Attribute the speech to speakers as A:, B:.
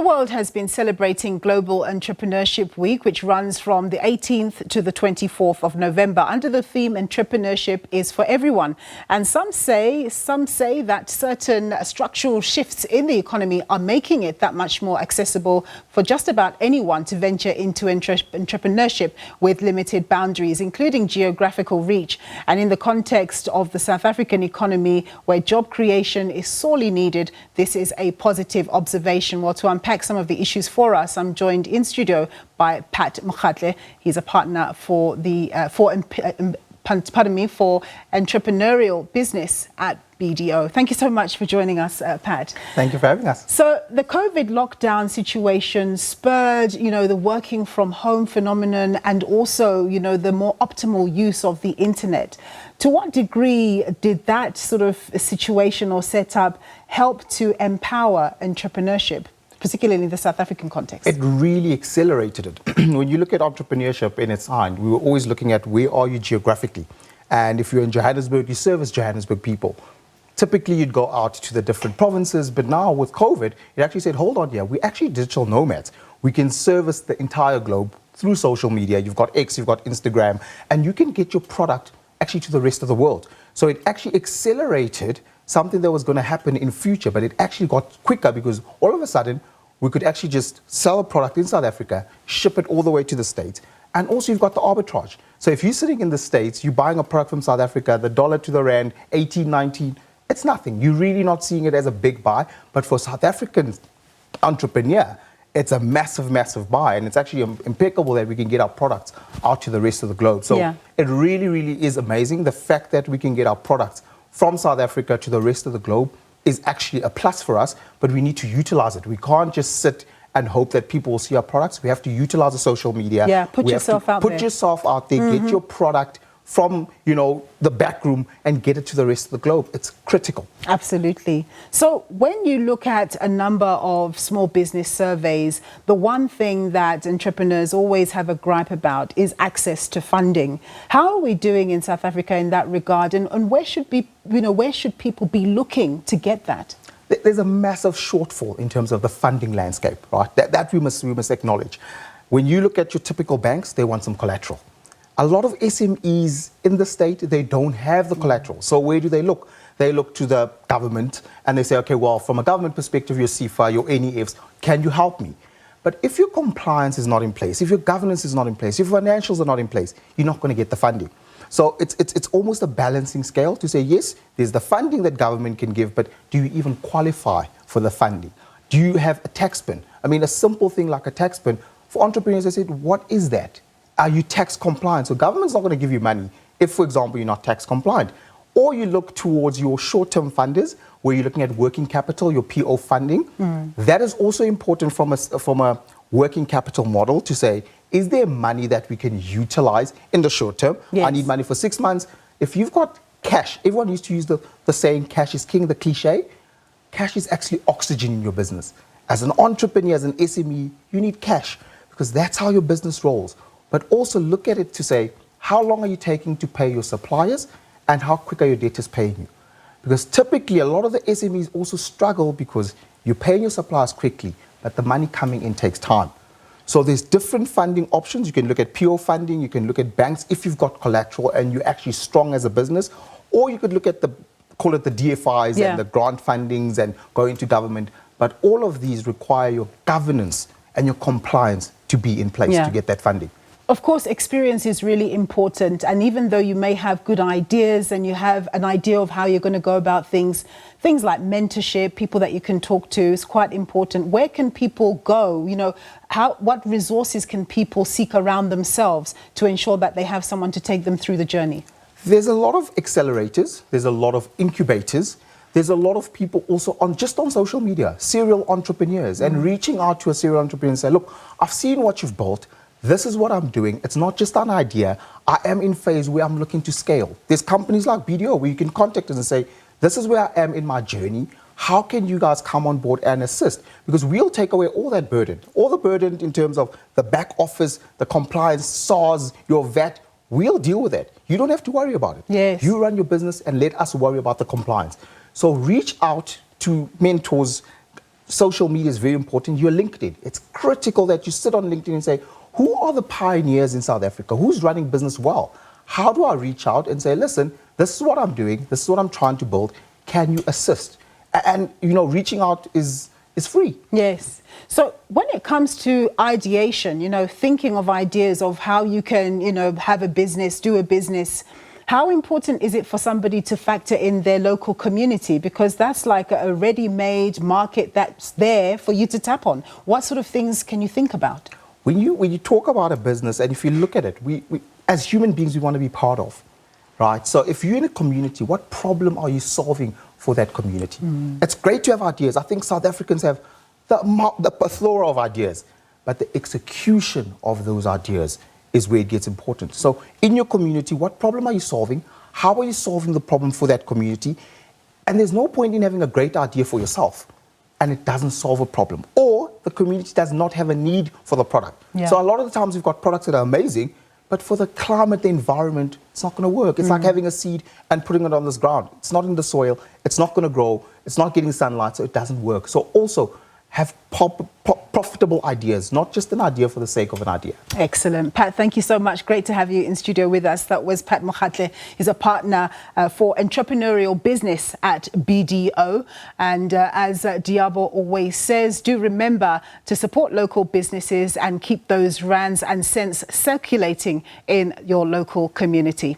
A: world has been celebrating Global Entrepreneurship Week, which runs from the 18th to the 24th of November under the theme Entrepreneurship is for everyone. And some say that certain structural shifts in the economy are making it that much more accessible for just about anyone to venture into entrepreneurship with limited boundaries, including geographical reach. And in the context of the South African economy, where job creation is sorely needed, this is a positive observation. Well, to unpack some of the issues for us, I'm joined in studio by Pat Mokgatle. He's a partner for Entrepreneurial Business at BDO. Thank you so much for joining us, Pat.
B: Thank you for having us.
A: So the COVID lockdown situation spurred, the working from home phenomenon and also, the more optimal use of the internet. To what degree did that sort of situation or setup help to empower entrepreneurship, particularly in the South African context?
B: It really accelerated it. When you look at entrepreneurship in its hind, we were always looking at where are you geographically? And if you're in Johannesburg, you service Johannesburg people. Typically, you'd go out to the different provinces, but now with COVID, it actually said, hold on here, we're actually digital nomads. We can service the entire globe through social media. You've got X, you've got Instagram, and you can get your product actually to the rest of the world. So it actually accelerated something that was going to happen in future, but it actually got quicker because all of a sudden, we could actually just sell a product in South Africa, ship it all the way to the States, and also you've got the arbitrage. So if you're sitting in the States, you're buying a product from South Africa, the dollar to the rand, 18, 19, it's nothing. You're really not seeing it as a big buy, but for South African entrepreneur, it's a massive, massive buy, and it's actually impeccable that we can get our products out to the rest of the globe. So It really, really is amazing. The fact that we can get our products from South Africa to the rest of the globe is actually a plus for us, but we need to utilize it. We can't just sit and hope that people will see our products. We have to utilize the social media.
A: Yeah, put yourself out there.
B: Put yourself out there, get your product from, the back room and get it to the rest of the globe. It's critical.
A: Absolutely. So when you look at a number of small business surveys, the one thing that entrepreneurs always have a gripe about is access to funding. How are we doing in South Africa in that regard? And where should people be looking to get that?
B: There's a massive shortfall in terms of the funding landscape, right? That we must acknowledge. When you look at your typical banks, they want some collateral. A lot of SMEs in the state, they don't have the collateral. So where do they look? They look to the government and they say, okay, well, from a government perspective, your CFA, your NEFs, can you help me? But if your compliance is not in place, if your governance is not in place, if your financials are not in place, you're not going to get the funding. So it's almost a balancing scale to say, yes, there's the funding that government can give, but do you even qualify for the funding? Do you have a tax bin? I mean, a simple thing like a tax bin, for entrepreneurs, I said, what is that? Are you tax compliant? So government's not going to give you money if, for example, you're not tax compliant. Or you look towards your short-term funders, where you're looking at working capital, your PO funding. That is also important from a working capital model to say, is there money that we can utilize in the short term?
A: Yes.
B: I need money for 6 months. If you've got cash, everyone used to use the saying, cash is king, the cliche. Cash is actually oxygen in your business. As an entrepreneur, as an SME, you need cash because that's how your business rolls. But also look at it to say, how long are you taking to pay your suppliers and how quick are your debtors paying you? Because typically a lot of the SMEs also struggle because you're paying your suppliers quickly, but the money coming in takes time. So there's different funding options. You can look at PO funding, you can look at banks if you've got collateral and you're actually strong as a business, or you could look at call it the DFIs and the grant fundings and go into government. But all of these require your governance and your compliance to be in place to get that funding.
A: Of course, experience is really important. And even though you may have good ideas and you have an idea of how you're going to go about things like mentorship, people that you can talk to is quite important. Where can people go? What resources can people seek around themselves to ensure that they have someone to take them through the journey?
B: There's a lot of accelerators. There's a lot of incubators. There's a lot of people also on social media, serial entrepreneurs, and reaching out to a serial entrepreneur and say, look, I've seen what you've built. This is what I'm doing. It's not just an idea. I am in phase where I'm looking to scale. There's companies like BDO where you can contact us and say, this is where I am in my journey. How can you guys come on board and assist? Because we'll take away all that burden. All the burden in terms of the back office, the compliance, SARS, your VAT, we'll deal with it. You don't have to worry about it.
A: Yes.
B: You run your business and let us worry about the compliance. So reach out to mentors, social media is very important. You're LinkedIn. It's critical that you sit on LinkedIn and say, who are the pioneers in South Africa? Who's running business well? How do I reach out and say, listen, this is what I'm doing. This is what I'm trying to build. Can you assist? And, reaching out is free.
A: Yes. So when it comes to ideation, thinking of ideas of how you can, have a business, do a business, how important is it for somebody to factor in their local community? Because that's like a ready-made market that's there for you to tap on. What sort of things can you think about?
B: When you talk about a business, and if you look at it, we as human beings, we want to be part of, right? So if you're in a community, what problem are you solving for that community? It's great to have ideas. I think South Africans have the plethora of ideas, but the execution of those ideas is where it gets important. So in your community, what problem are you solving? How are you solving the problem for that community? And there's no point in having a great idea for yourself and it doesn't solve a problem, or the community does not have a need for the product.
A: Yeah.
B: So a lot of the times we've got products that are amazing, but for the climate, the environment, it's not going to work. It's like having a seed and putting it on this ground. It's not in the soil. It's not going to grow. It's not getting sunlight, so it doesn't work. So also have profitable ideas, not just an idea for the sake of an idea.
A: Excellent. Pat, thank you so much. Great to have you in studio with us. That was Pat Mokgatle. He's a partner for Entrepreneurial Business at BDO. And as Diabo always says, do remember to support local businesses and keep those rands and cents circulating in your local community.